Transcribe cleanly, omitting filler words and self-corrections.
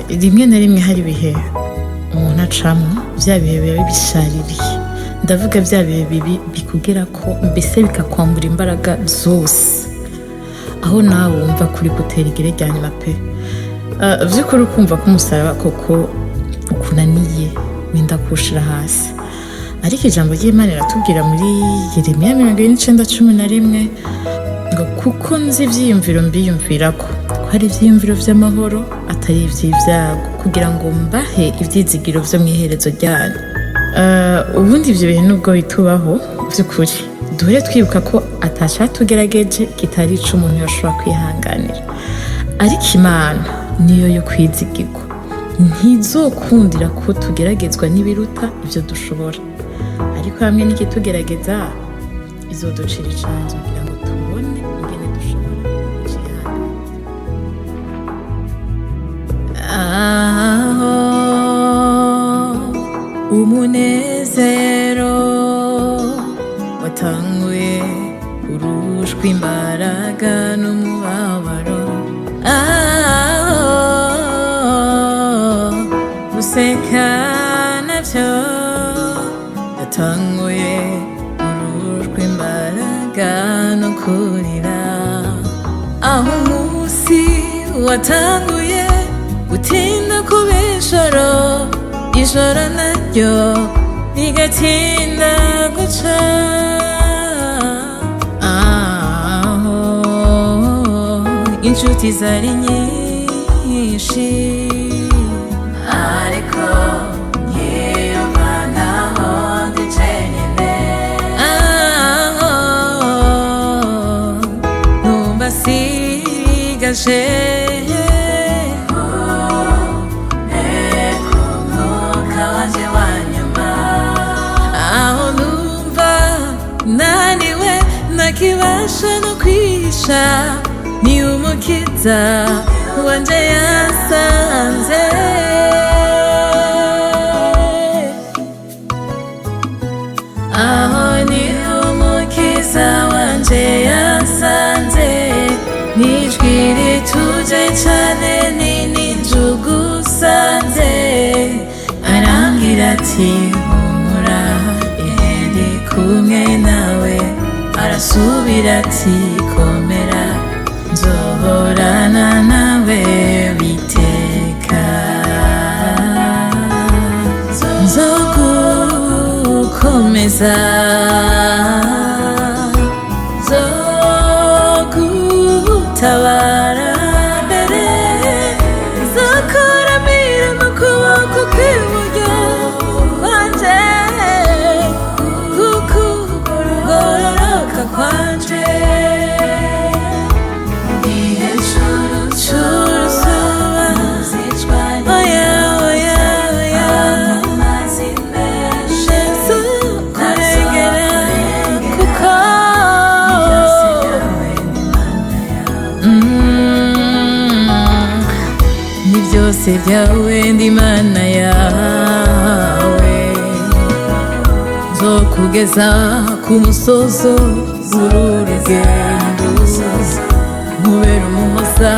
rimwe na rimwe hari ibihe umuntu acamwo bya bihe biba bishaririye, ndavuga bya bihe bibi bikugera ko mbese bikakwambura imbaraga zose, aho nawe wumva kuri gutera igere rya nyuma pe, vy'ukuri ukumva ko umusaraba koko ukunaniye wenda kuwushira hasi. Ariko ijambo ry'Imana riratubwira muri Yeremiya 29:11 ngo kuko nzi ivyiyumviro mbiyumvirako ko hari ivyiyumviro vy'amahoro atari ivy'ivyago, kugira ngo mbahe ivyizigiro vyo mw'iherezo ryanyu. Ubundi ivyo bihe nubwo bitubaho vy'ukuri duhere twibuka ko atacatugerageje kitari ico umuntu yoshobora kwihanganira, ariko Imana niyo yo kwizigirwa, ntizokundira ko tugeragezwa n'ibiruta ivyo dushobora, ariko hamwe n'ikitugerageza izoducira icanzo kugira ngo tubone ingene dushobora kucihanganira. Umunezero watanguye urushwa imbaraga n'umubabaro, guseka navyo yatanguye urushwa imbaraga no kurira, aho umunsi watanguye gutinda kuba ijoro naryo rigatinda guca, aho inshuti zari nyinshi ariko nkiyumva ntaho ndi jenyene, aho numva sigaje nakibasha no kwisha, ni umukiza wanje yasanze, aho ni umukiza wanje yasanze, nijwi rituje cane ninjugu usanze, arambwira ati humura ndi kumwe nawe, arasubira ati komera nzohorana nawe biteka, nzogukomeza nzogutabara mbere, nzokuramira mu kuboko kw'iburyo kwanje, kukugororoka kwanje byose byawe ndi Imana yawe, nzokugeza ku musozo w'uru rugendo, nkubera umuhoza